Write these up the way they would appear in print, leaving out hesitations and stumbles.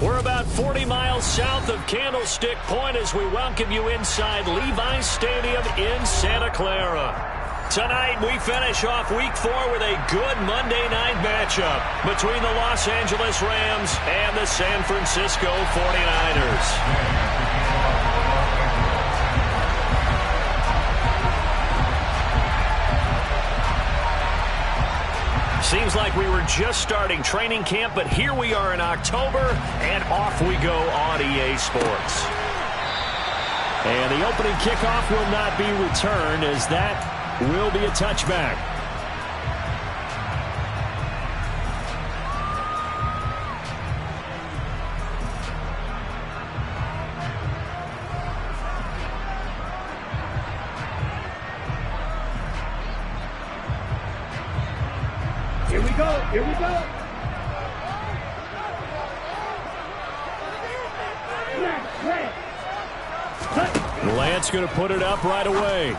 We're about 40 miles south of Candlestick Point as we welcome you inside Levi's Stadium in Santa Clara. Tonight, we finish off Week 4 with a good Monday night matchup between the Los Angeles Rams and the San Francisco 49ers. Seems like we were just starting training camp, but here we are in October, and off we go on EA Sports. And the opening kickoff will not be returned, as that will be a touchback. Here we go. Here we go. Lance going to put it up right away.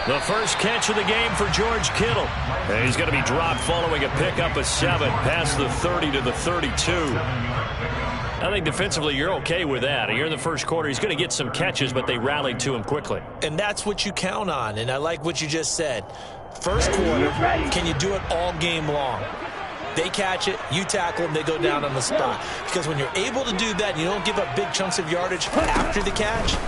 The first catch of the game for George Kittle. And he's going to be dropped following a pickup of 7 past the 30 to the 32. I think defensively you're okay with that. Here in the first quarter, he's going to get some catches, but they rallied to him quickly. And that's what you count on, and I like what you just said. First quarter, can you do it all game long? They catch it, you tackle them, they go down on the spot. Because when you're able to do that, you don't give up big chunks of yardage after the catch,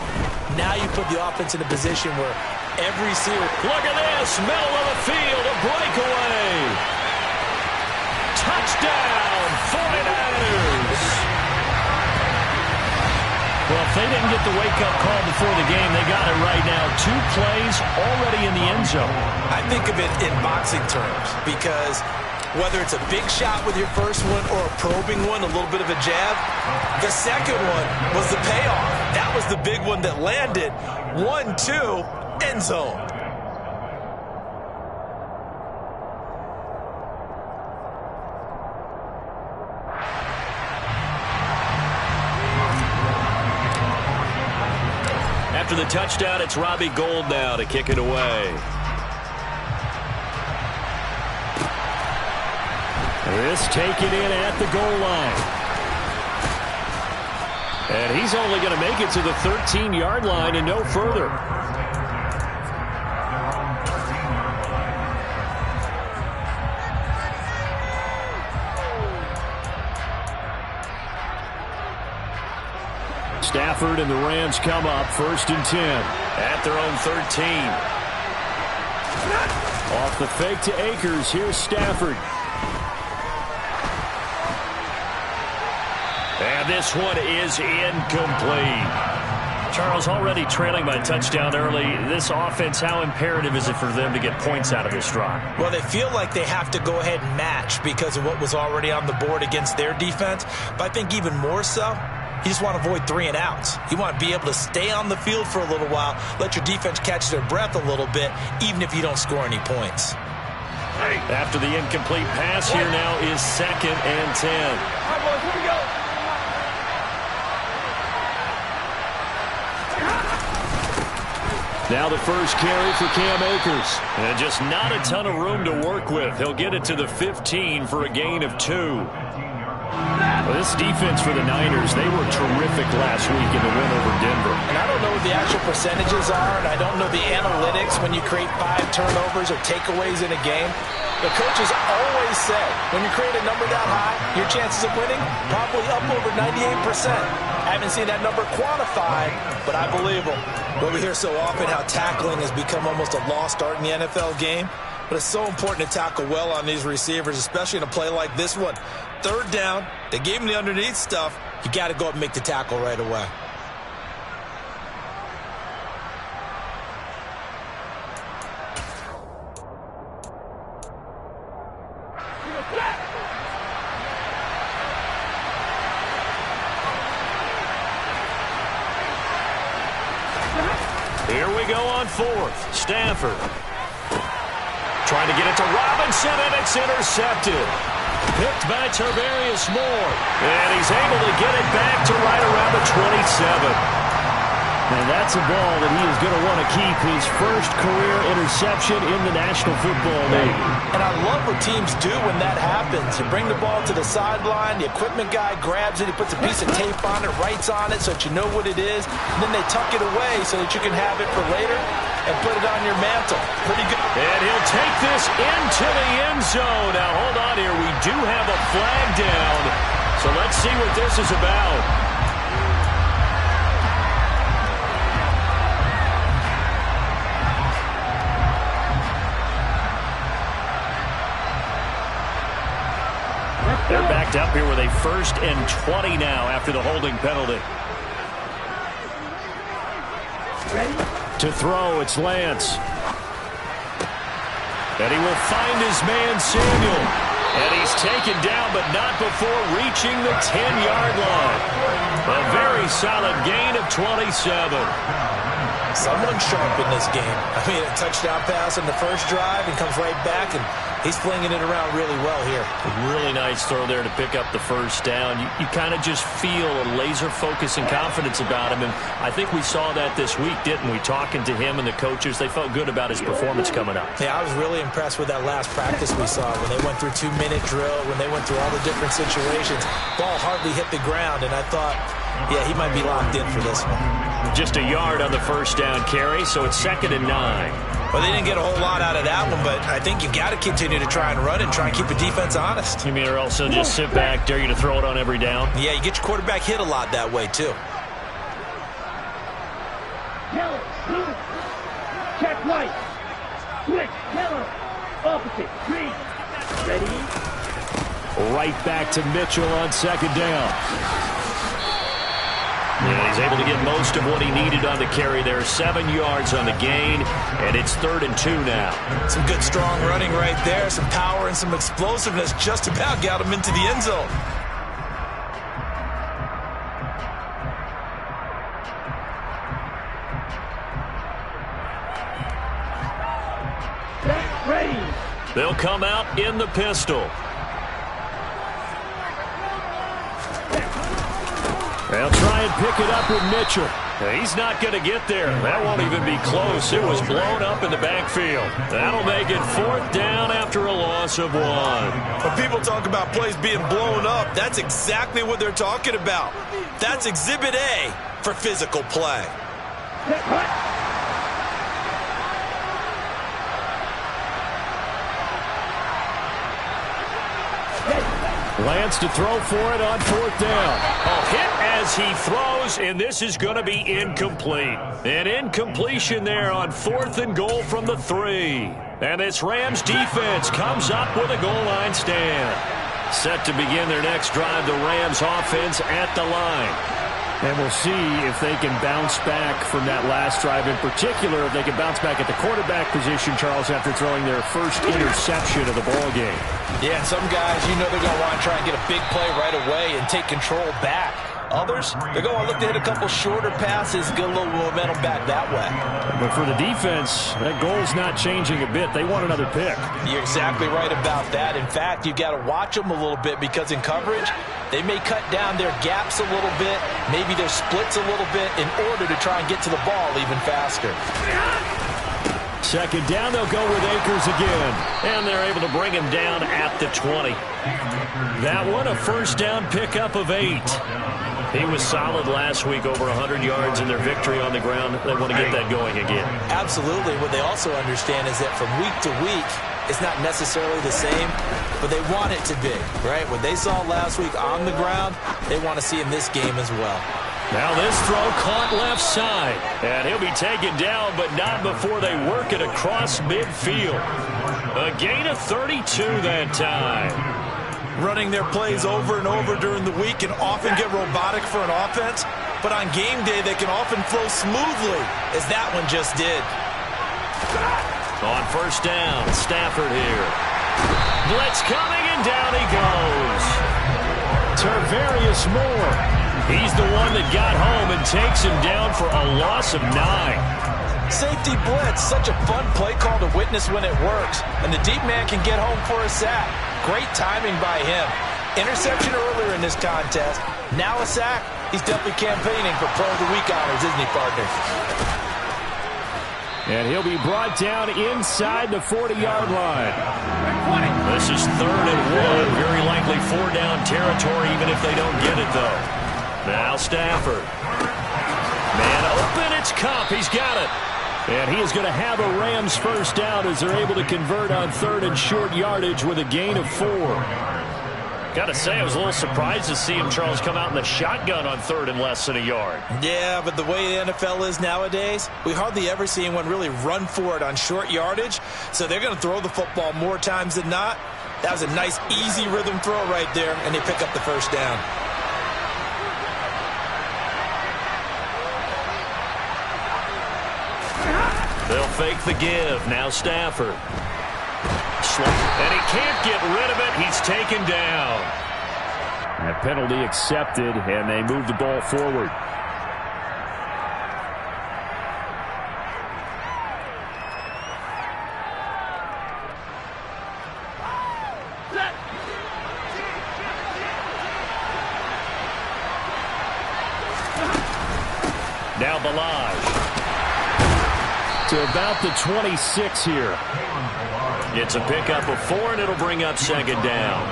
now you put the offense in a position where every receiver... Look at this, middle of the field, a breakaway. Touchdown, 49ers. Well, if they didn't get the wake-up call before the game, they got it right now. 2 plays already in the end zone. I think of it in boxing terms because whether it's a big shot with your first one or a probing one, a little bit of a jab, the second one was the payoff. That was the big one that landed. 1-2, end zone. After the touchdown, it's Robbie Gould now to kick it away. This taken in at the goal line. And he's only going to make it to the 13-yard line and no further. Stafford and the Rams come up 1st and 10 at their own 13. Off the fake to Akers. Here's Stafford. And this one is incomplete. Charles, already trailing by a touchdown early. This offense, how imperative is it for them to get points out of this drive? Well, they feel like they have to go ahead and match because of what was already on the board against their defense. But I think even more so, you just want to avoid 3 and outs. You want to be able to stay on the field for a little while, let your defense catch their breath a little bit, even if you don't score any points. After the incomplete pass, here now is 2nd and 10. All right, boys, here we go. Now the first carry for Cam Akers. And just not a ton of room to work with. He'll get it to the 15 for a gain of 2. Well, this defense for the Niners, they were terrific last week in the win over Denver. And I don't know what the actual percentages are, and I don't know the analytics when you create 5 turnovers or takeaways in a game. The coaches always say, when you create a number that high, your chances of winning probably up over 98%. I haven't seen that number quantified, but I believe them. But we hear so often how tackling has become almost a lost art in the NFL game. But it's so important to tackle well on these receivers, especially in a play like this one. 3rd down, they gave him the underneath stuff. You got to go up and make the tackle right away. Here we go on 4th. Stafford trying to get it to Robinson, and it's intercepted. Picked by Tarvarius Moore. And he's able to get it back to right around the 27. And that's a ball that he is going to want to keep, his first career interception in the National Football League. And I love what teams do when that happens. You bring the ball to the sideline, the equipment guy grabs it, he puts a piece of tape on it, writes on it so that you know what it is, and then they tuck it away so that you can have it for later and put it on your mantle. Pretty good. And he'll take this into the end zone. Now, hold on here. We do have a flag down, so let's see what this is about. They're backed up here with a 1st and 20 now after the holding penalty. Ready? To throw, it's Lance. And he will find his man, Samuel. And he's taken down, but not before reaching the 10-yard line. A very solid gain of 27. Someone sharp in this game. I mean, a touchdown pass on the first drive and comes right back, and he's flinging it around really well here. A really nice throw there to pick up the first down. You kind of just feel a laser focus and confidence about him, and I think we saw that this week, didn't we? Talking to him and the coaches, they felt good about his performance coming up. Yeah, I was really impressed with that last practice we saw when they went through 2-minute drill, when they went through all the different situations. Ball hardly hit the ground, and I thought, yeah, he might be locked in for this one. Just a yard on the first down carry, so it's 2nd and 9. Well, they didn't get a whole lot out of that one, but I think you've got to continue to try and run and try and keep the defense honest. You mean, or else they'll just sit back, dare you to throw it on every down? Yeah, you get your quarterback hit a lot that way, too. Keller, blue. Check right. Switch, Keller. Opposite, green. Ready? Right back to Mitchell on 2nd down. Yeah, he's able to get most of what he needed on the carry there. 7 yards on the gain, and it's 3rd and 2 now. Some good, strong running right there. Some power and some explosiveness just about got him into the end zone. Set, ready. They'll come out in the pistol. They'll try and pick it up with Mitchell. He's not going to get there. That won't even be close. It was blown up in the backfield. That'll make it 4th down after a loss of 1. When people talk about plays being blown up, that's exactly what they're talking about. That's Exhibit A for physical play. Set, right. Lance to throw for it on 4th down. A hit as he throws, and this is going to be incomplete. An incompletion there on 4th and goal from the 3. And this Rams defense comes up with a goal line stand. Set to begin their next drive, the Rams offense at the line. And we'll see if they can bounce back from that last drive, in particular, if they can bounce back at the quarterback position, Charles, after throwing their first interception of the ball game. Yeah, and some guys, you know they're going to want to try and get a big play right away and take control back. Others, they're going to look to hit a couple shorter passes, get a little momentum back that way. But for the defense, that goal's not changing a bit. They want another pick. You're exactly right about that. In fact, you've got to watch them a little bit because in coverage, they may cut down their gaps a little bit, maybe their splits a little bit in order to try and get to the ball even faster. 2nd down, they'll go with Akers again. And they're able to bring him down at the 20. That one, a 1st down pickup of 8. He was solid last week, over 100 yards in their victory on the ground. They want to get that going again. Absolutely. What they also understand is that from week to week, it's not necessarily the same, but they want it to be, right? What they saw last week on the ground, they want to see in this game as well. Now this throw caught left side. And he'll be taken down, but not before they work it across midfield. A gain of 32 that time. Running their plays over and over during the week can often get robotic for an offense, but on game day they can often flow smoothly, as that one just did. On 1st down, Stafford here. Blitz coming, and down he goes. Tarvarius Moore. He's the one that got home and takes him down for a loss of 9. Safety blitz, such a fun play call to witness when it works, and the deep man can get home for a sack. Great timing by him. Interception earlier in this contest. Now a sack. He's definitely campaigning for Pro of the Week honors, isn't he, partner? And he'll be brought down inside the 40-yard line. This is 3rd and 1. Very likely 4-down territory, even if they don't get it, though. Now Stafford. Man open, it's Kupp. He's got it. And he is going to have a Rams first down as they're able to convert on 3rd and short yardage with a gain of 4. Got to say, I was a little surprised to see him, Charles, come out in the shotgun on 3rd and less than a yard. Yeah, but the way the NFL is nowadays, we hardly ever see anyone really run for it on short yardage. So they're going to throw the football more times than not. That was a nice, easy rhythm throw right there, and they pick up the first down. They'll fake the give. Now Stafford. And he can't get rid of it. He's taken down. A penalty accepted, and they move the ball forward. Now Balaj. To about the 26 here. It's a pickup of 4, and it'll bring up 2nd down.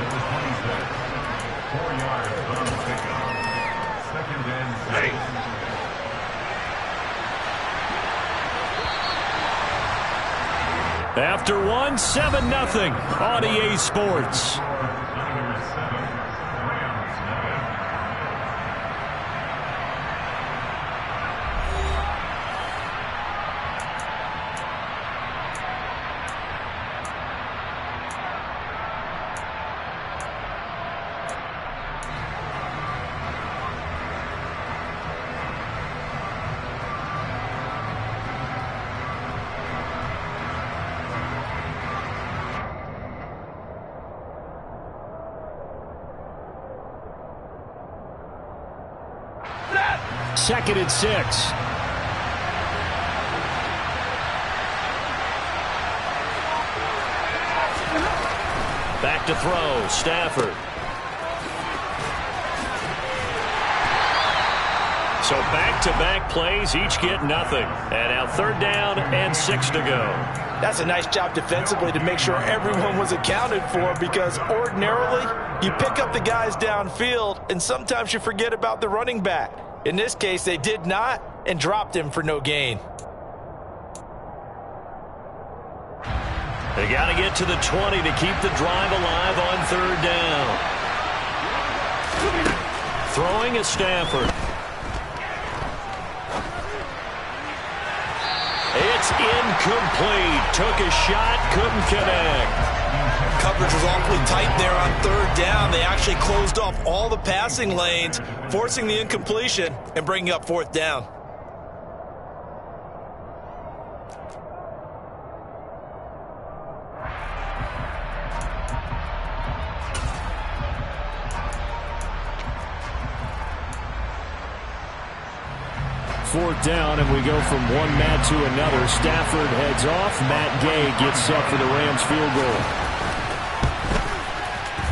After 1, 7-0 on EA Sports. Second and 6. Back to throw. Stafford. So back-to-back plays, each get nothing. And now 3rd down and 6 to go. That's a nice job defensively to make sure everyone was accounted for, because ordinarily you pick up the guys downfield and sometimes you forget about the running back. In this case, they did not and dropped him for no gain. They got to get to the 20 to keep the drive alive on 3rd down. Throwing is Stafford. It's incomplete. Took a shot, couldn't connect. Coverage was awfully tight there on 3rd down. They actually closed off all the passing lanes, forcing the incompletion and bringing up 4th down. Fourth down, and we go from one Matt to another. Stafford heads off. Matt Gay gets set for the Rams field goal.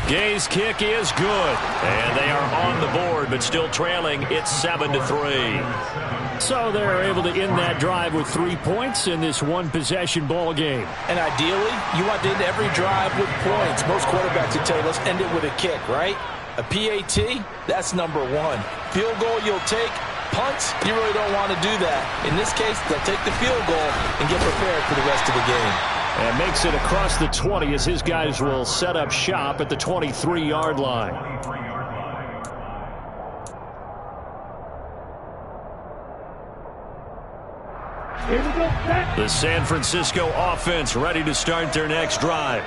Gay's kick is good, and they are on the board, but still trailing. It's 7-3. So they're able to end that drive with 3 points in this one-possession ball game. And ideally, you want to end every drive with points. Most quarterbacks would tell you, let's end it with a kick, right? A PAT, that's number 1. Field goal you'll take. Punts, you really don't want to do that. In this case, they'll take the field goal and get prepared for the rest of the game. And makes it across the 20 as his guys will set up shop at the 23-yard line. Here we go, set. The San Francisco offense ready to start their next drive.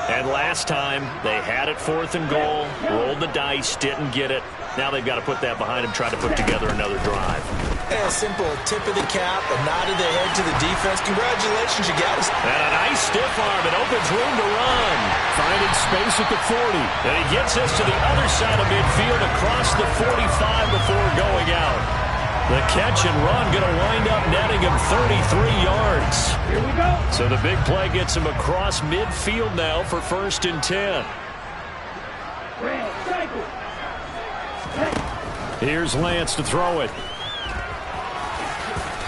And last time, they had it 4th and goal, rolled the dice, didn't get it. Now they've got to put that behind them, try to put together another drive. A simple tip of the cap, a nod of the head to the defense. Congratulations, you guys. And a nice stiff arm. It opens room to run. Finding space at the 40. And he gets us to the other side of midfield across the 45 before going out. The catch and run going to wind up netting him 33 yards. Here we go. So the big play gets him across midfield now for 1st and 10. Red, cycle. Here's Lance to throw it.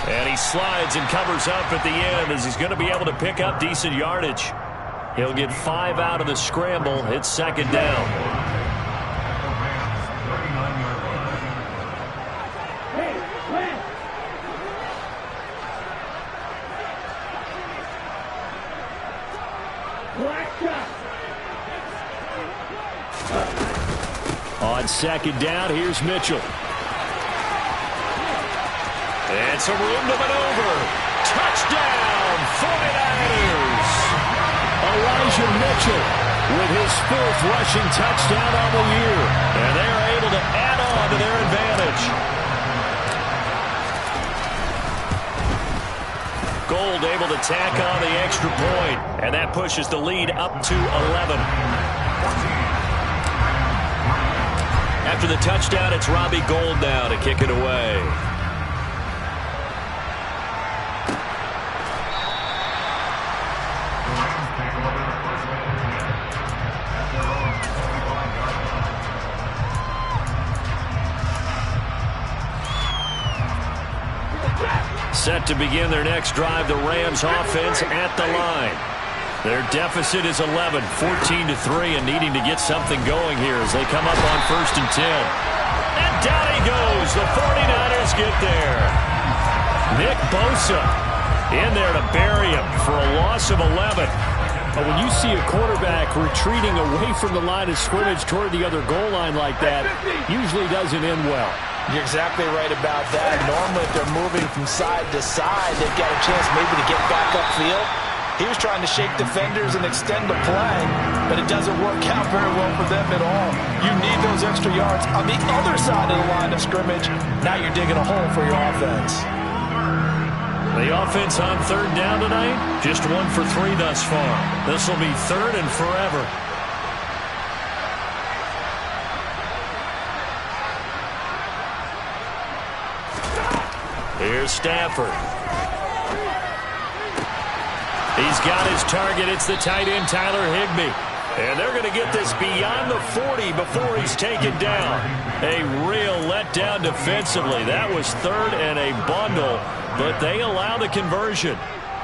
And he slides and covers up at the end as he's going to be able to pick up decent yardage. He'll get 5 out of the scramble. It's second down. On second down, here's Mitchell. And some room to maneuver. Touchdown, 49ers. Elijah Mitchell with his 4th rushing touchdown on the year. And they're able to add on to their advantage. Gold able to tack on the extra point. And that pushes the lead up to 11. After the touchdown, it's Robbie Gould now to kick it away. Set to begin their next drive, the Rams offense at the line. Their deficit is 11, 14-3, and needing to get something going here as they come up on 1st and 10. And down he goes. The 49ers get there. Nick Bosa in there to bury him for a loss of 11. But when you see a quarterback retreating away from the line of scrimmage toward the other goal line like that, usually doesn't end well. You're exactly right about that. Normally, if they're moving from side to side, they've got a chance maybe to get back upfield. He was trying to shake defenders and extend the play, but it doesn't work out very well for them at all. You need those extra yards on the other side of the line of scrimmage. Now you're digging a hole for your offense. The offense on 3rd down tonight, just 1 for 3 thus far. This will be 3rd and forever. Here's Stafford. He's got his target. It's the tight end, Tyler Higbee. And they're going to get this beyond the 40 before he's taken down. A real letdown defensively. That was 3rd and a bundle, but they allow the conversion.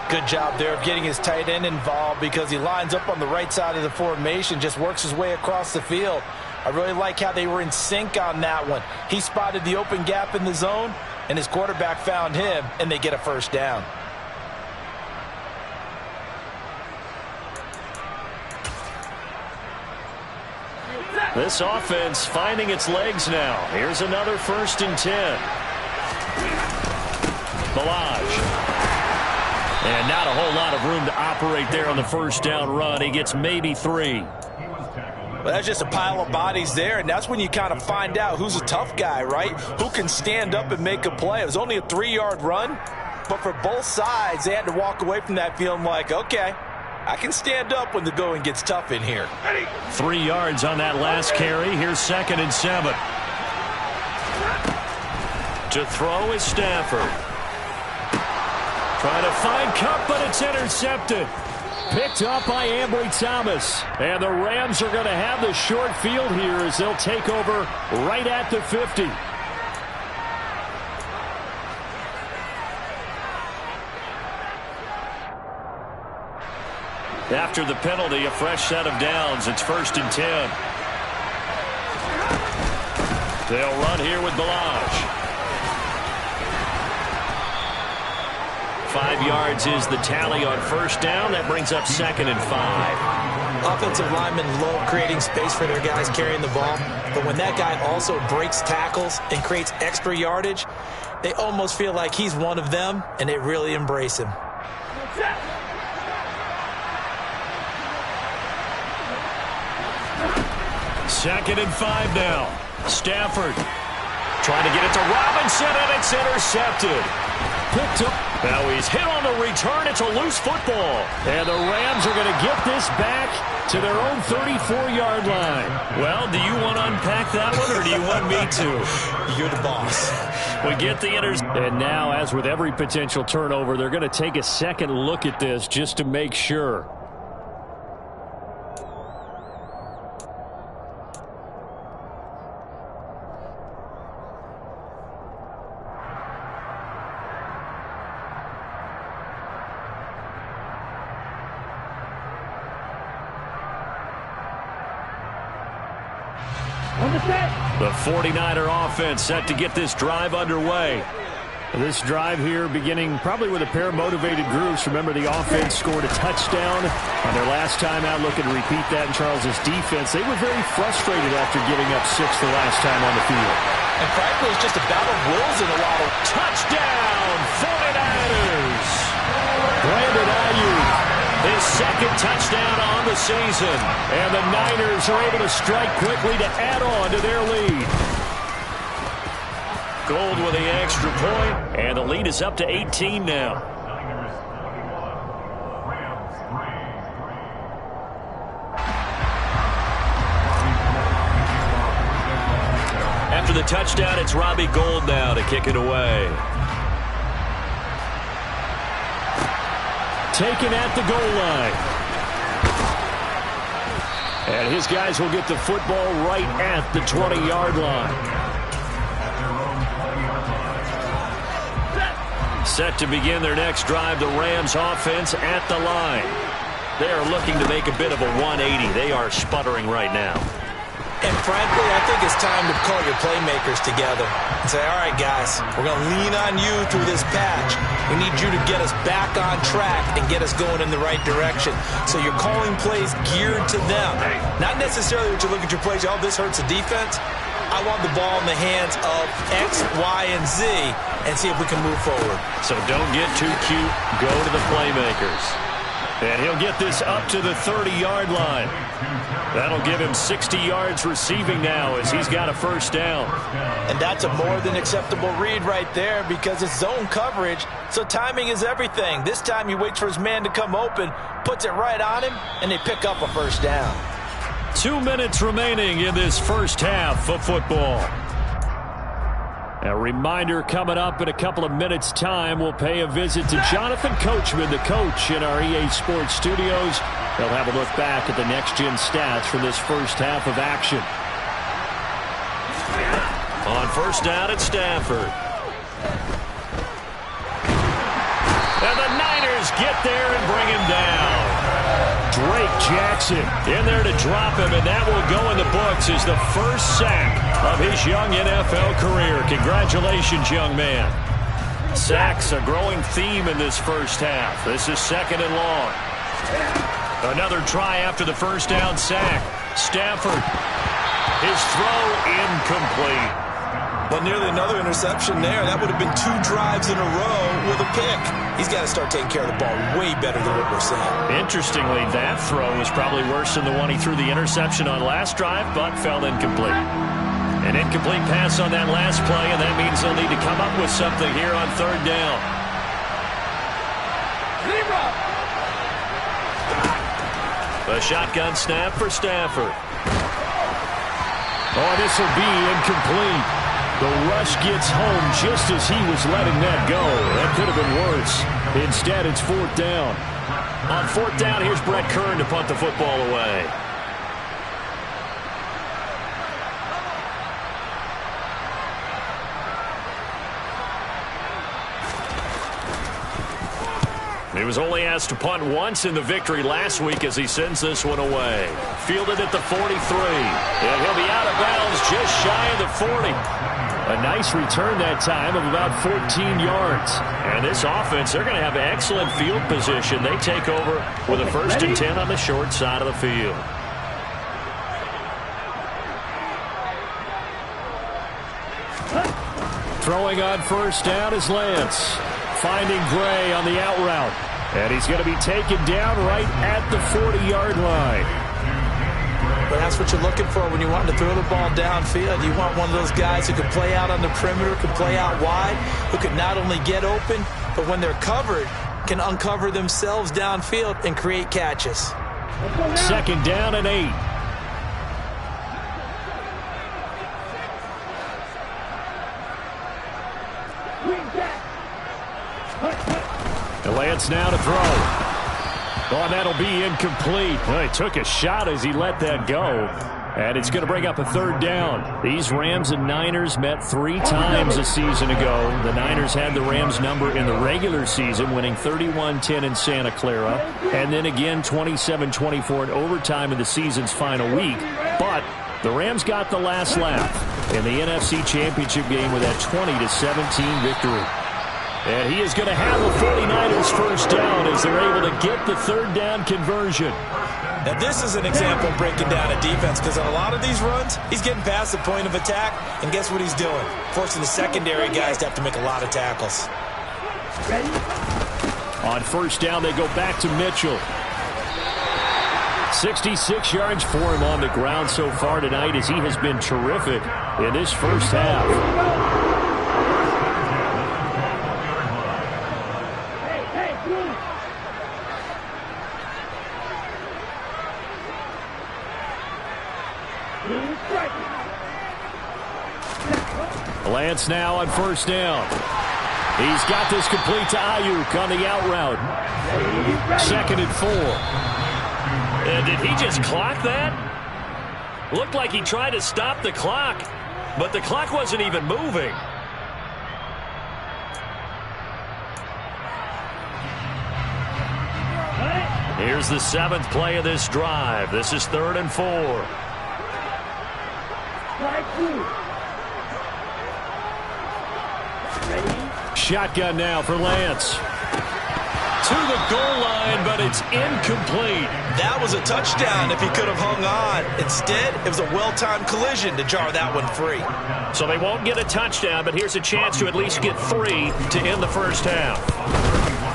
Good job there of getting his tight end involved because he lines up on the right side of the formation, just works his way across the field. I really like how they were in sync on that one. He spotted the open gap in the zone, and his quarterback found him, and they get a 1st down. This offense finding its legs now. Here's another 1st and 10. Ballage. And not a whole lot of room to operate there on the 1st down run. He gets maybe 3. Well, that's just a pile of bodies there, and that's when you kind of find out who's a tough guy, right? Who can stand up and make a play. It was only a 3-yard run, but for both sides, they had to walk away from that feeling like, okay, I can stand up when the going gets tough in here. 3 yards on that last carry. Here's 2nd and 7. To throw is Stafford. Trying to find Kupp, but it's intercepted. Picked up by Ambry Thomas. And the Rams are going to have the short field here as they'll take over right at the 50. After the penalty, a fresh set of downs. It's 1st and 10. They'll run here with Ballage. 5 yards is the tally on 1st down. That brings up 2nd and 5. Offensive linemen love creating space for their guys carrying the ball, but when that guy also breaks tackles and creates extra yardage, they almost feel like he's one of them, and they really embrace him. Second and 5 now. Stafford trying to get it to Robinson, and it's intercepted. Picked up. Now he's hit on the return. It's a loose football. And the Rams are going to get this back to their own 34-yard line. Well, do you want to unpack that one, or do you want me to? You're the boss. We get the interception. And now, as with every potential turnover, they're going to take a second look at this just to make sure. On the set. The 49er offense set to get this drive underway. This drive here beginning probably with a pair of motivated groups. Remember, the offense scored a touchdown on their last time out, looking to repeat that in Charles' defense. They were very frustrated after giving up 6 the last time on the field. And frankly, it's just a battle of wills in a lot of Touchdown, 49ers! Brandon Ayuk, his second touchdown on the season. And the Niners are able to strike quickly to add on to their lead. Gold with the extra point, and the lead is up to 18 now. After the touchdown, it's Robbie Gould now to kick it away. Taken at the goal line. And his guys will get the football right at the 20-yard line. Set to begin their next drive, the Rams offense at the line. They are looking to make a bit of a 180. They are sputtering right now. And frankly, I think it's time to call your playmakers together and say, all right, guys, we're going to lean on you through this patch. We need you to get us back on track and get us going in the right direction. So you're calling plays geared to them. Not necessarily what you look at your plays, oh, this hurts the defense. I want the ball in the hands of X, Y, and Z and see if we can move forward. So don't get too cute. Go to the playmakers. And he'll get this up to the 30-yard line. That'll give him 60 yards receiving now as he's got a first down. And that's a more than acceptable read right there because it's zone coverage, so timing is everything. This time he waits for his man to come open, puts it right on him, and they pick up a first down. 2 minutes remaining in this first half of football. A reminder coming up in a couple of minutes' time. We'll pay a visit to Jonathan Coachman, the coach in our EA Sports studios. They'll have a look back at the next-gen stats from this first half of action. On first down at Stafford. And the Niners get there and bring him down. Drake Jackson in there to drop him, and that will go in the books as the first sack of his young NFL career. Congratulations, young man. Sacks a growing theme in this first half. This is second and long. Another try after the first down sack. Stafford, his throw incomplete. But nearly another interception there. That would have been 2 drives in a row with a pick. He's got to start taking care of the ball way better than what we're seeing. Interestingly, that throw was probably worse than the one he threw the interception on last drive, but fell incomplete. An incomplete pass on that last play, and that means they'll need to come up with something here on third down. A shotgun snap for Stafford. Oh, this will be incomplete. The rush gets home just as he was letting that go. That could have been worse. Instead, it's fourth down. On fourth down, here's Brett Kern to punt the football away. He was only asked to punt once in the victory last week as he sends this one away. Fielded at the 43. And he'll be out of bounds just shy of the 40. A nice return that time of about 14 yards. And this offense, they're going to have excellent field position. They take over with a first and 10 on the short side of the field. Throwing on first down is Lance. Finding Gray on the out route. And he's going to be taken down right at the 40-yard line. But that's what you're looking for when you want to throw the ball downfield. You want one of those guys who can play out on the perimeter, can play out wide, who can not only get open, but when they're covered, can uncover themselves downfield and create catches. Second down and 8. And Lance now to throw. Oh, that'll be incomplete. Well, he took a shot as he let that go. And it's going to bring up a third down. These Rams and Niners met 3 times a season ago. The Niners had the Rams number in the regular season, winning 31-10 in Santa Clara. And then again 27-24 in overtime in the season's final week. But The Rams got the last laugh in the NFC Championship game with that 20-17 victory. And he is going to have the 49ers first down as they're able to get the third down conversion. Now, this is an example of breaking down a defense, because on a lot of these runs, he's getting past the point of attack, and guess what he's doing? Forcing the secondary guys to have to make a lot of tackles. On first down, they go back to Mitchell. 66 yards for him on the ground so far tonight, as he has been terrific in this first half. Lance now on first down. He's got this complete to Ayuk on the out route. 2nd and 4. And did he just clock that? Looked like he tried to stop the clock, but the clock wasn't even moving. Here's the 7th play of this drive. This is 3rd and 4. Shotgun now for Lance. To the goal line, but it's incomplete. That was a touchdown if he could have hung on. Instead, it was a well-timed collision to jar that one free. So they won't get a touchdown, but here's a chance to at least get 3 to end the first half.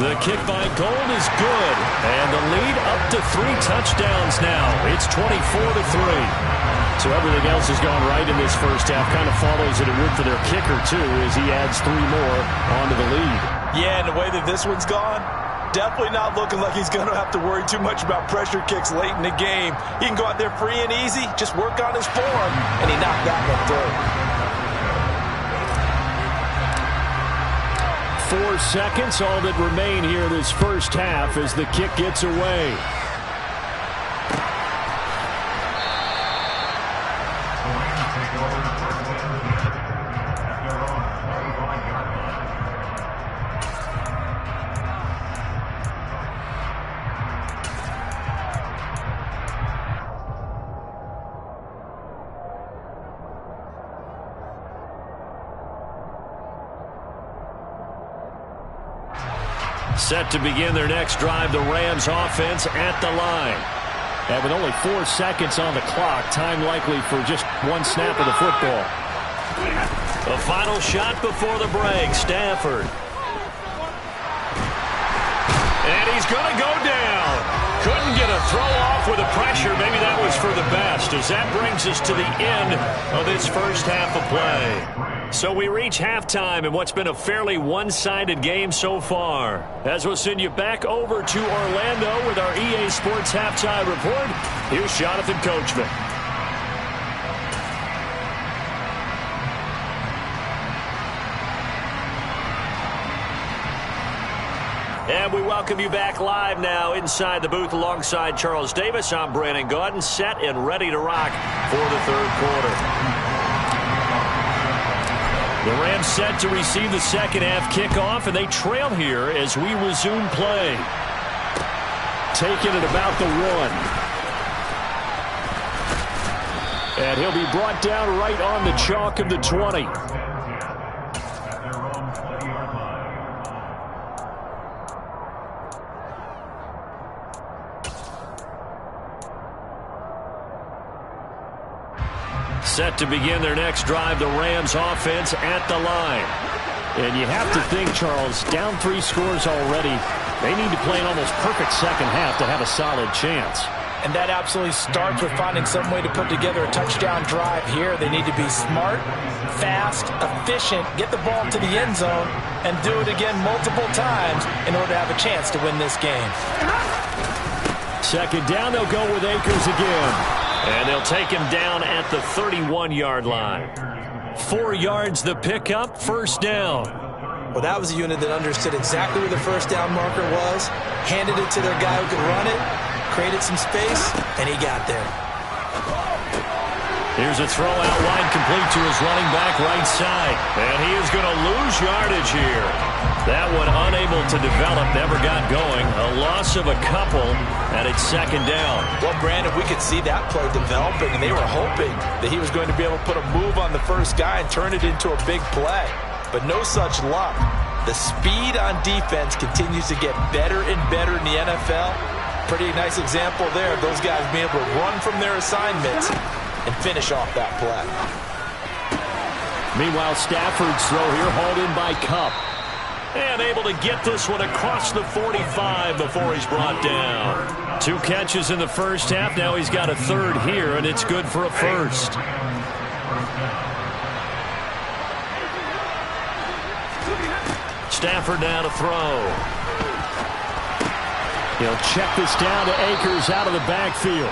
The kick by Gold is good, and the lead up to 3 touchdowns now. It's 24-3. So everything else has gone right in this first half. Kind of follows it would for their kicker, too, as he adds 3 more onto the lead. Yeah, and the way that this one's gone, definitely not looking like he's going to have to worry too much about pressure kicks late in the game. He can go out there free and easy, just work on his form, and he knocked that one through. 4 seconds, all that remain here this first half as the kick gets away. Set to begin their next drive, the Rams offense at the line. And with only 4 seconds on the clock, time likely for just 1 snap of the football. The final shot before the break, Stafford. And he's going to go down. Couldn't get a throw off with the pressure. Maybe that was for the best, as that brings us to the end of this first half of play. So we reach halftime in what's been a fairly one-sided game so far. As we'll send you back over to Orlando with our EA Sports Halftime Report, here's Jonathan Coachman. And we welcome you back live now inside the booth alongside Charles Davis. I'm Brandon Gaudin, set and ready to rock for the third quarter. The Rams set to receive the second half kickoff, and they trail here as we resume play. Taking it about the 1. And he'll be brought down right on the chalk of the 20. Set to begin their next drive, the Rams offense at the line. And you have to think, Charles, down 3 scores already. They need to play an almost perfect second half to have a solid chance. And that absolutely starts with finding some way to put together a touchdown drive here. They need to be smart, fast, efficient, get the ball to the end zone, and do it again multiple times in order to have a chance to win this game. Second down, they'll go with Akers again. And they'll take him down at the 31-yard line. 4 yards the pickup, first down. Well, that was a unit that understood exactly where the first down marker was, handed it to their guy who could run it, created some space, and he got there. Here's a throw out wide, complete to his running back right side. And he is going to lose yardage here. That one unable to develop, never got going. A loss of a couple, and it's second down. Well, Brandon, we could see that play developing, and they were hoping that he was going to be able to put a move on the first guy and turn it into a big play. But no such luck. The speed on defense continues to get better and better in the NFL. Pretty nice example there of those guys being able to run from their assignments and finish off that play. Meanwhile, Stafford's throw here hauled in by Kupp. And able to get this one across the 45 before he's brought down. 2 catches in the first half. Now he's got a third here, and it's good for a first. Stafford now to throw. He'll check this down to Akers out of the backfield.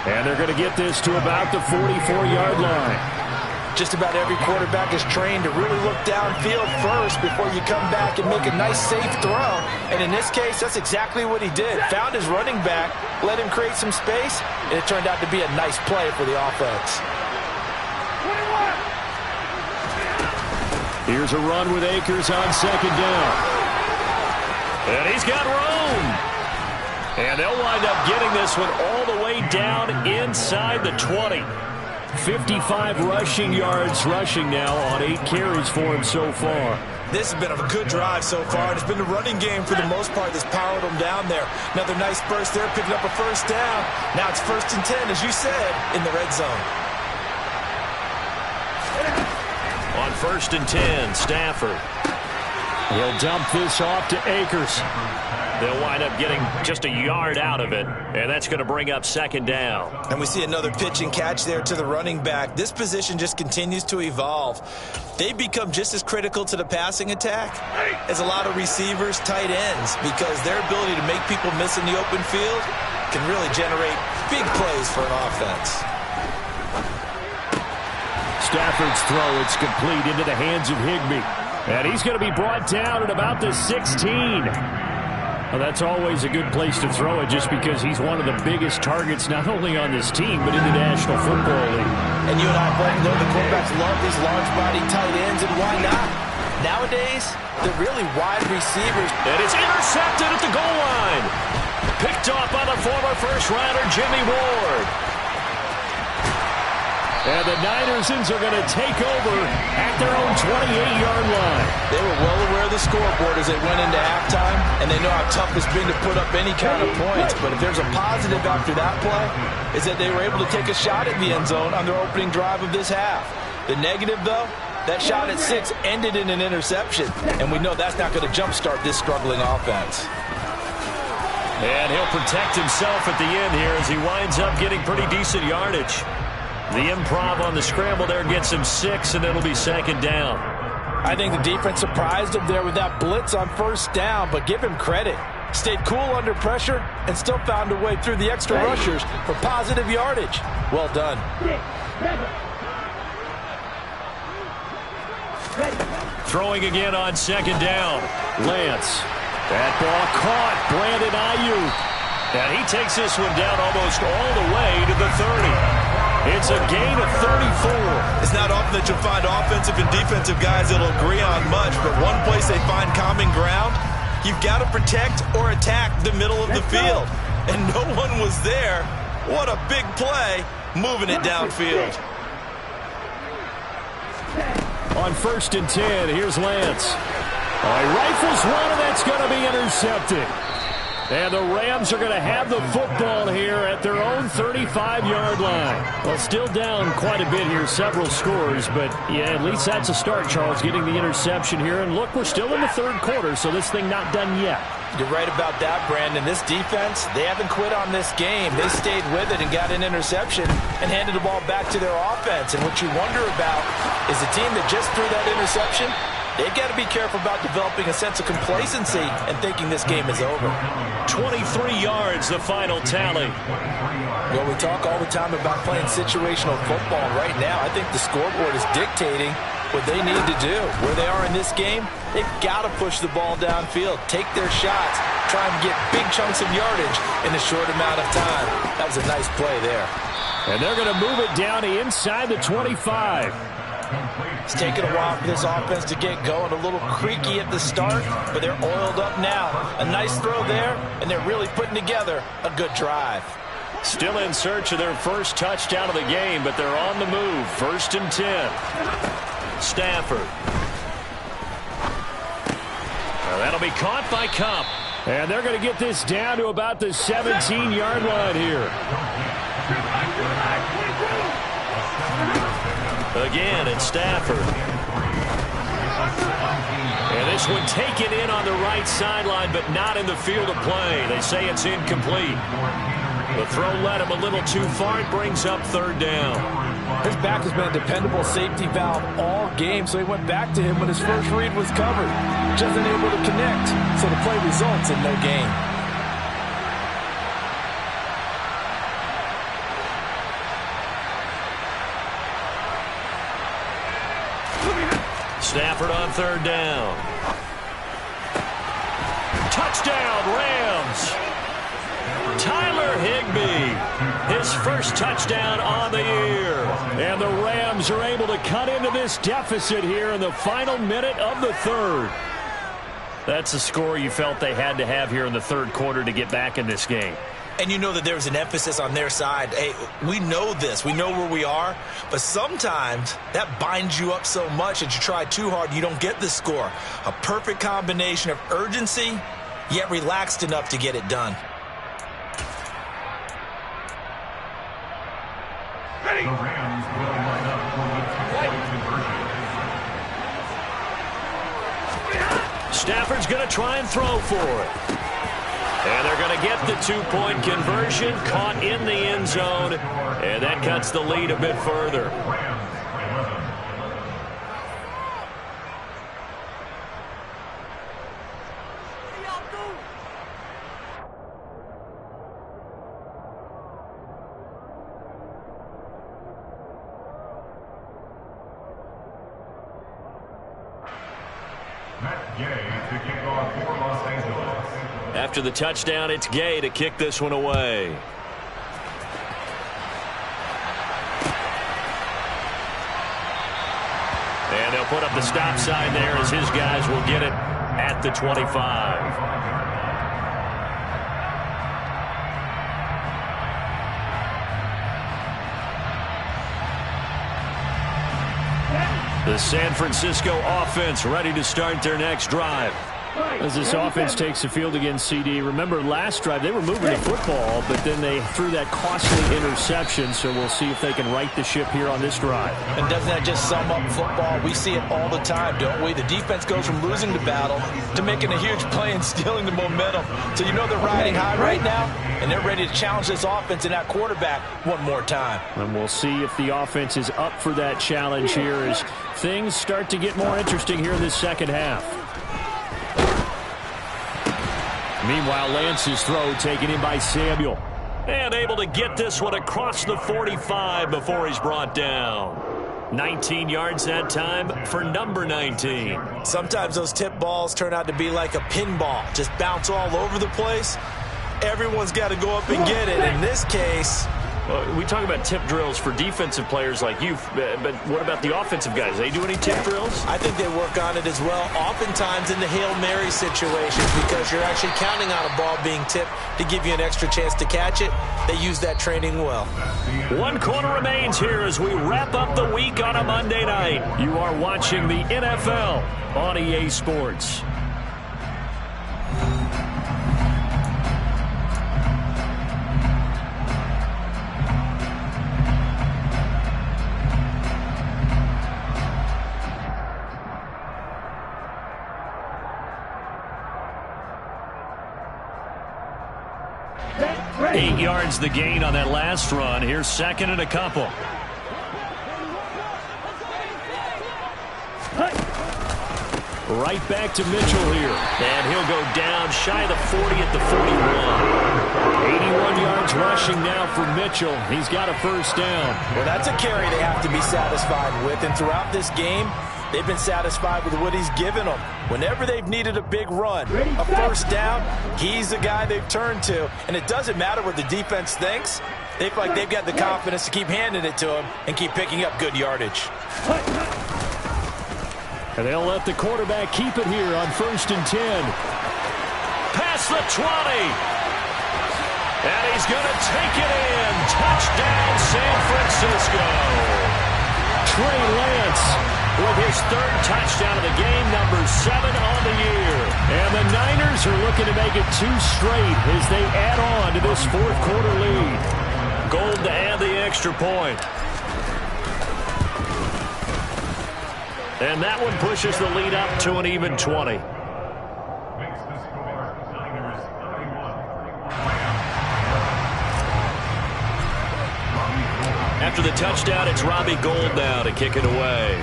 And they're going to get this to about the 44-yard line. Just about every quarterback is trained to really look downfield first before you come back and make a nice, safe throw. And in this case, that's exactly what he did. Found his running back, let him create some space, and it turned out to be a nice play for the offense. Here's a run with Akers on second down. And he's got room. And they'll wind up getting this one all the way down inside the 20. 55 rushing yards rushing now on 8 carries for him so far. This has been a good drive so far, and it's been the running game for the most part that's powered them down there. Another nice burst there, picking up a first down. Now it's 1st and 10, as you said, in the red zone. On 1st and 10, Stafford. He'll dump this off to Akers. They'll wind up getting just a yard out of it, and that's going to bring up second down. And we see another pitch and catch there to the running back. This position just continues to evolve. They've become just as critical to the passing attack as a lot of receivers, tight ends, because their ability to make people miss in the open field can really generate big plays for an offense. Stafford's throw, it's complete into the hands of Higbee. And he's going to be brought down at about the 16. Well, that's always a good place to throw it just because he's one of the biggest targets not only on this team but in the National Football League. And you and I both know the quarterbacks love these large-body tight ends, and why not? Nowadays, they're really wide receivers. And it's intercepted at the goal line. Picked off by the former first-rounder Jimmy Ward. And the Niners are going to take over at their own 28-yard line. They were well aware of the scoreboard as they went into halftime, and they know how tough it's been to put up any kind of points. But if there's a positive after that play, is that they were able to take a shot at the end zone on their opening drive of this half. The negative, though, that shot at 6 ended in an interception, and we know that's not going to jumpstart this struggling offense. And he'll protect himself at the end here as he winds up getting pretty decent yardage. The improv on the scramble there gets him 6, and it'll be second down. I think the defense surprised him there with that blitz on first down, but give him credit. Stayed cool under pressure and still found a way through the extra rushers for positive yardage. Well done. Throwing again on second down. Lance. That ball caught. Brandon Ayuk. And he takes this one down almost all the way to the 30. It's a gain of 34. It's not often that you'll find offensive and defensive guys that'll agree on much, but one place they find common ground, you've got to protect or attack the middle of the field. And no one was there. What a big play, moving it downfield. On 1st and 10, here's Lance. He rifles one, and that's going to be intercepted. And the Rams are going to have the football here at their own 35-yard line. Well, still down quite a bit here, several scores, but yeah, at least that's a start, Charles, getting the interception here. And look, we're still in the third quarter, so this thing not done yet. You're right about that, Brandon. This defense, they haven't quit on this game. They stayed with it and got an interception and handed the ball back to their offense. And what you wonder about is the team that just threw that interception, they've got to be careful about developing a sense of complacency and thinking this game is over. 23 yards, the final tally. Well, we talk all the time about playing situational football. Right now, I think the scoreboard is dictating what they need to do. Where they are in this game, they've got to push the ball downfield, take their shots, try and get big chunks of yardage in a short amount of time. That was a nice play there. And they're going to move it down to inside the 25. It's taken a while for this offense to get going. A little creaky at the start, but they're oiled up now. A nice throw there, and they're really putting together a good drive. Still in search of their first touchdown of the game, but they're on the move. 1st and 10. Stafford. Well, that'll be caught by Kupp. And they're going to get this down to about the 17-yard line here. Again, it's Stafford. And this one taken in on the right sideline, but not in the field of play. They say it's incomplete. The throw led him a little too far. It brings up 3rd down. His back has been a dependable safety valve all game, so he went back to him when his first read was covered. Just unable to connect, so the play results in no gain. Stafford on 3rd down. Touchdown, Rams. Tyler Higbee, his first touchdown on the year. And the Rams are able to cut into this deficit here in the final minute of the 3rd. That's a score you felt they had to have here in the 3rd quarter to get back in this game. And you know that there's an emphasis on their side. Hey, we know this. We know where we are. But sometimes that binds you up so much that you try too hard, you don't get the score. A perfect combination of urgency, yet relaxed enough to get it done. Stafford's going to try and throw for it. And they're going to get the 2-point conversion, caught in the end zone, and that cuts the lead a bit further. After the touchdown, it's Gay to kick this one away. And they'll put up the stop sign there as his guys will get it at the 25. The San Francisco offense ready to start their next drive. As this offense takes the field against CD, remember last drive they were moving the football, but then they threw that costly interception, so we'll see if they can right the ship here on this drive. And doesn't that just sum up football? We see it all the time, don't we? The defense goes from losing the battle to making a huge play and stealing the momentum. So you know they're riding high right now, and they're ready to challenge this offense and that quarterback one more time. And we'll see if the offense is up for that challenge here as things start to get more interesting here in this second half. Meanwhile, Lance's throw taken in by Samuel. And able to get this one across the 45 before he's brought down. 19 yards that time for number 19. Sometimes those tip balls turn out to be like a pinball. Just bounce all over the place. Everyone's got to go up and get it. In this case... Well, we talk about tip drills for defensive players like you, but what about the offensive guys? They do any tip drills? I think they work on it as well, oftentimes in the Hail Mary situations, because you're actually counting on a ball being tipped to give you an extra chance to catch it. They use that training well. 1 quarter remains here as we wrap up the week on a Monday night. You are watching the NFL on EA Sports. Eight yards the gain on that last run. Here's second and a couple. Right back to Mitchell here. And he'll go down shy of the 40 at the 41. 81 yards rushing now for Mitchell. He's got a first down. Well, that's a carry they have to be satisfied with. And throughout this game, they've been satisfied with what he's given them. Whenever they've needed a big run, a first down, he's the guy they've turned to. And it doesn't matter what the defense thinks. They feel like they've got the confidence to keep handing it to him and keep picking up good yardage. And they'll let the quarterback keep it here on 1st and 10. Past the 20. And he's going to take it in. Touchdown, San Francisco. Trey Lance with his 3rd touchdown of the game, number 7 on the year. And the Niners are looking to make it 2 straight as they add on to this 4th quarter lead. Gold to add the extra point. And that one pushes the lead up to an even 20. After the touchdown, it's Robbie Gould now to kick it away.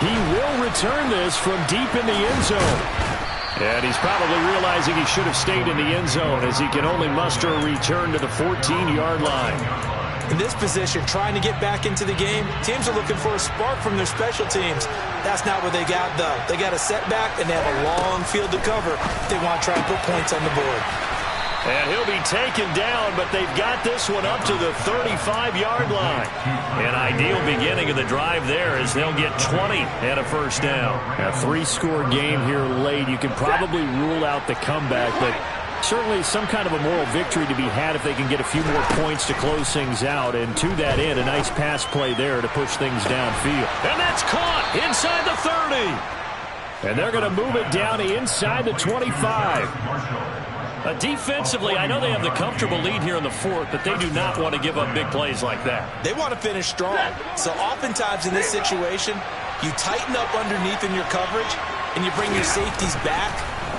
He will return this from deep in the end zone. And he's probably realizing he should have stayed in the end zone as he can only muster a return to the 14-yard line. In this position, trying to get back into the game, teams are looking for a spark from their special teams. That's not what they got, though. They got a setback, and they have a long field to cover if they want to try and put points on the board. And he'll be taken down, but they've got this one up to the 35-yard line. An ideal beginning of the drive there as they'll get 20 and a first down. A 3-score game here late. You can probably rule out the comeback, but certainly some kind of a moral victory to be had if they can get a few more points to close things out. And to that end, a nice pass play there to push things downfield. And that's caught inside the 30. And they're going to move it down inside the 25. Defensively, I know they have the comfortable lead here in the 4th, but they do not want to give up big plays like that. They want to finish strong. So oftentimes in this situation, you tighten up underneath in your coverage, and you bring your safeties back.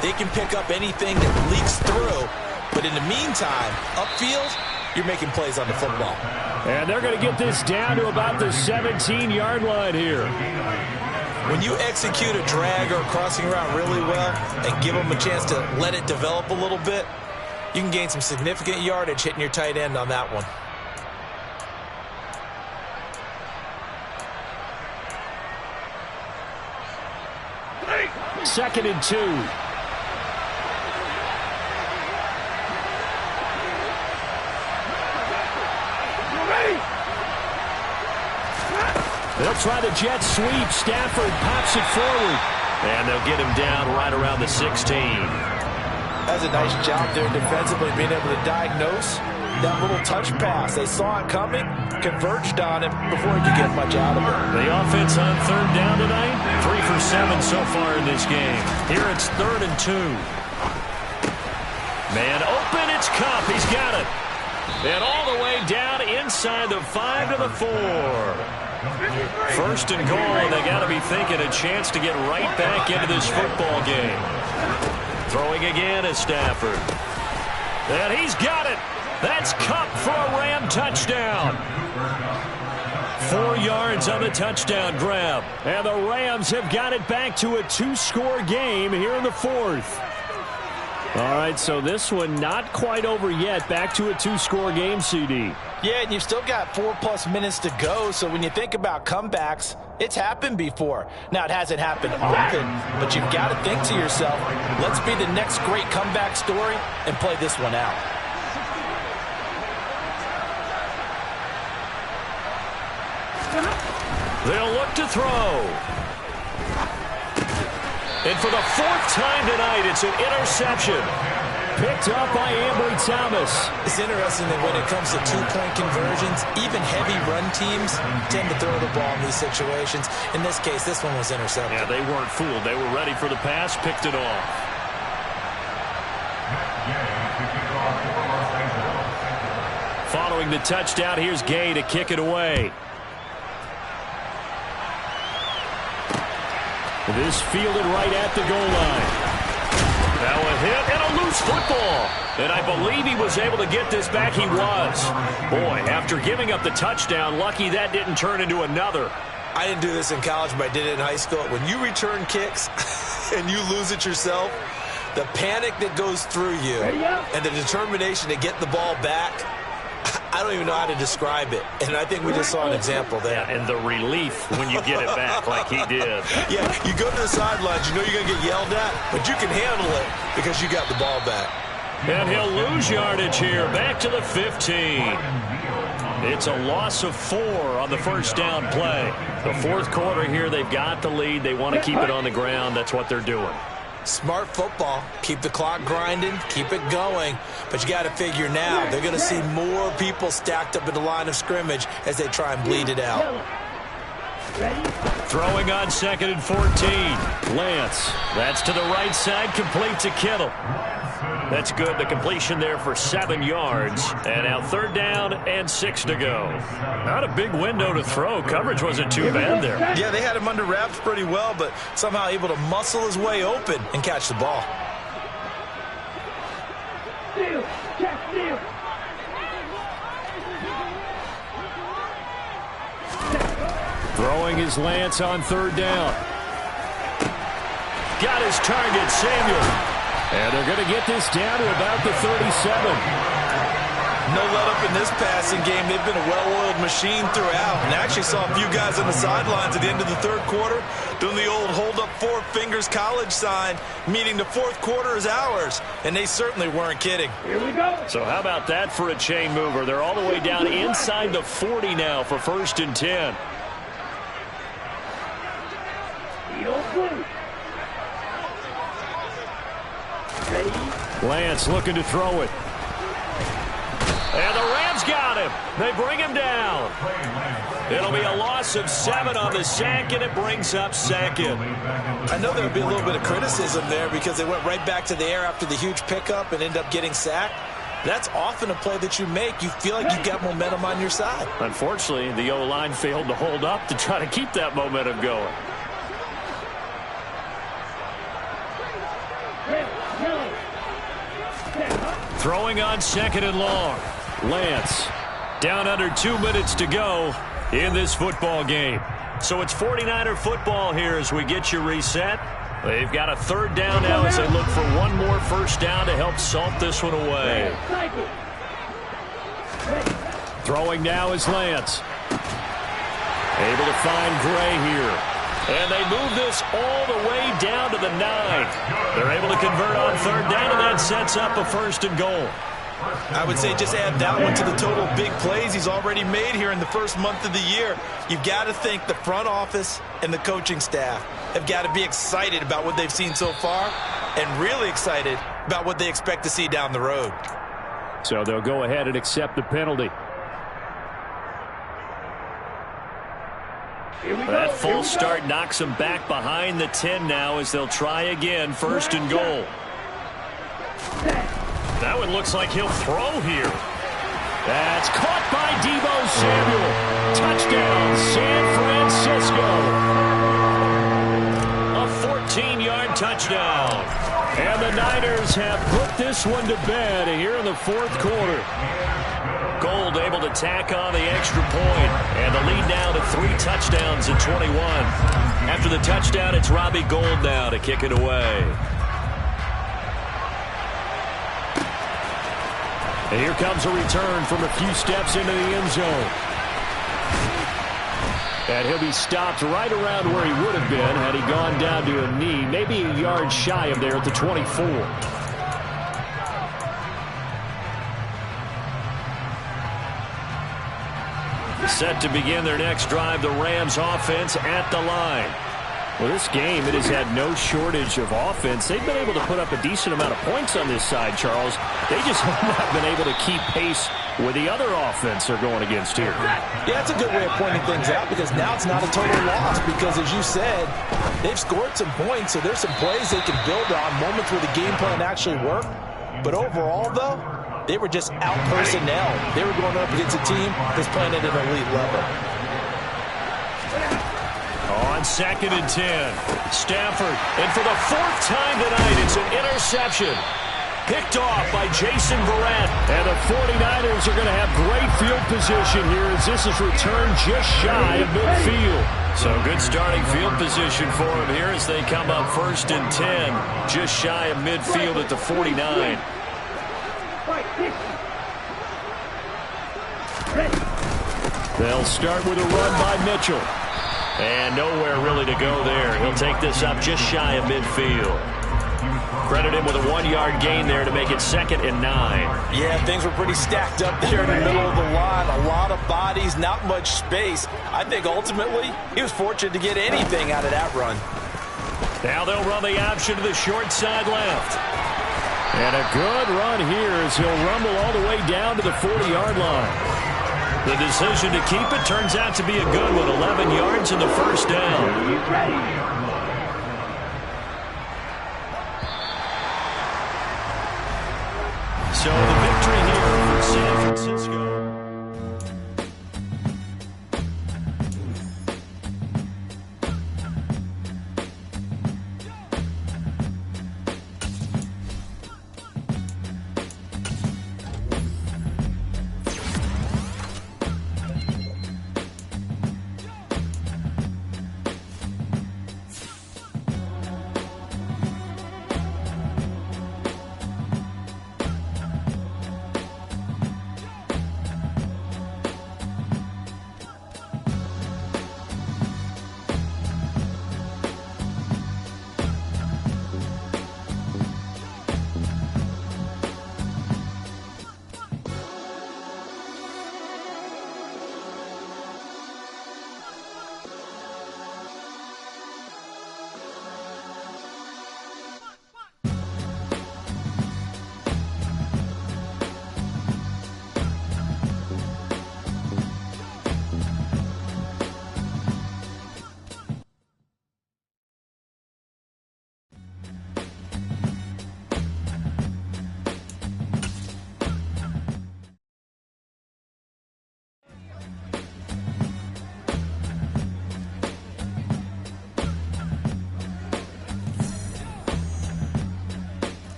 They can pick up anything that leaks through. But in the meantime, upfield, you're making plays on the football. And they're going to get this down to about the 17-yard line here. When you execute a drag or a crossing route really well and give them a chance to let it develop a little bit, you can gain some significant yardage hitting your tight end on that one. Second and 2. They'll try the jet sweep. Stafford pops it forward. And they'll get him down right around the 16. That's a nice job there defensively, being able to diagnose that little touch pass. They saw it coming, converged on him before he could get much out of it. The offense on 3rd down tonight, 3 for 7 so far in this game. Here it's 3rd and 2. Man open, it's Kupp. He's got it. And all the way down inside the 5 to the 4. 1st and goal, they got to be thinking a chance to get right back into this football game. Throwing again is Stafford. And he's got it. That's Kupp for a Ram touchdown. 4 yards on the touchdown grab. And the Rams have got it back to a 2-score game here in the 4th. All right, so this one not quite over yet. Back to a 2-score game, CD. Yeah, and you've still got 4+ minutes to go, so when you think about comebacks, it's happened before. Now, it hasn't happened often, but you've got to think to yourself, let's be the next great comeback story and play this one out. They'll look to throw. And for the 4th time tonight, it's an interception. Picked up by Ambry Thomas. It's interesting that when it comes to 2-point conversions, even heavy run teams tend to throw the ball in these situations. In this case, this one was intercepted. Yeah, they weren't fooled. They were ready for the pass, picked it off. Following the touchdown, here's Gay to kick it away. This fielded right at the goal line. Now a hit and a loose football. And I believe he was able to get this back. He was. Boy, after giving up the touchdown, lucky that didn't turn into another. I didn't do this in college, but I did it in high school. When you return kicks and you lose it yourself, the panic that goes through you and the determination to get the ball back, I don't even know how to describe it. And I think we just saw an example there. Yeah, and the relief when you get it back like he did. Yeah, you go to the sidelines, you know you're going to get yelled at, but you can handle it because you got the ball back. And he'll lose yardage here, back to the 15. It's a loss of 4 on the first down play. The fourth quarter here, they've got the lead. They want to keep it on the ground. That's what they're doing. Smart football. Keep the clock grinding. Keep it going. But you got to figure now, they're going to see more people stacked up at the line of scrimmage as they try and bleed it out. Throwing on 2nd and 14. Lance. That's to the right side. Complete to Kittle. That's good. The completion there for 7 yards. And now 3rd down and 6 to go. Not a big window to throw. Coverage wasn't too bad there. Yeah, they had him under wraps pretty well, but somehow able to muscle his way open and catch the ball. Steal. Check steal. Throwing is Lance on 3rd down. Got his target, Samuel. And they're going to get this down to about the 37. No let up in this passing game. They've been a well-oiled machine throughout. And actually saw a few guys on the sidelines at the end of the 3rd quarter doing the old hold up 4 fingers college sign, meaning the 4th quarter is ours. And they certainly weren't kidding. Here we go. So how about that for a chain mover? They're all the way down inside the 40 now for 1st and 10. Lance looking to throw it. And the Rams got him. They bring him down. It'll be a loss of 7 on the sack, and it brings up 2nd. I know there'll be a little bit of criticism there because they went right back to the air after the huge pickup and ended up getting sacked. That's often a play that you make. You feel like you've got momentum on your side. Unfortunately, the O-line failed to hold up to try to keep that momentum going. Throwing on 2nd and long. Lance down under 2 minutes to go in this football game. So it's 49er football here as we get you reset. They've got a 3rd down now as they look for one more first down to help salt this one away. Throwing now is Lance. Able to find Gray here. And they move this all the way down to the 9. They're able to convert on 3rd down, and that sets up a 1st and goal. I would say just add that one to the total big plays he's already made here in the first month of the year. You've got to think the front office and the coaching staff have got to be excited about what they've seen so far and really excited about what they expect to see down the road. So they'll go ahead and accept the penalty. That full start knocks them back behind the 10 now as they'll try again, 1st and goal. That one looks like he'll throw here. That's caught by Deebo Samuel. Touchdown, San Francisco. A 14-yard touchdown. And the Niners have put this one to bed here in the 4th quarter. Gold able to tack on the extra point, and the lead now to 3 touchdowns at 21. After the touchdown, it's Robbie Gould now to kick it away. And here comes a return from a few steps into the end zone. And he'll be stopped right around where he would have been had he gone down to a knee, maybe a yard shy of there at the 24. Set to begin their next drive, the Rams offense at the line. Well, this game, it has had no shortage of offense. They've been able to put up a decent amount of points on this side, Charles. They just have not been able to keep pace with the other offense they're going against here. Yeah, it's a good way of pointing things out because now it's not a total loss because, as you said, they've scored some points, so there's some plays they can build on, moments where the game plan actually worked. But overall, though, they were just out-personnel. They were going up against a team that's playing at an elite level. On 2nd and 10, Stafford, and for the 4th time tonight, it's an interception. Picked off by Jason Verrett. And the 49ers are going to have great field position here as this is returned just shy of midfield. So good starting field position for them here as they come up 1st and 10, just shy of midfield at the 49. They'll start with a run by Mitchell. And nowhere really to go there. He'll take this up just shy of midfield. Credit him with a 1-yard gain there to make it 2nd and 9. Yeah, things were pretty stacked up there in the middle of the line. A lot of bodies, not much space. I think ultimately he was fortunate to get anything out of that run. Now they'll run the option to the short side left. And a good run here as he'll rumble all the way down to the 40-yard line. The decision to keep it turns out to be a good one. 11 yards in the first down. He's ready. So the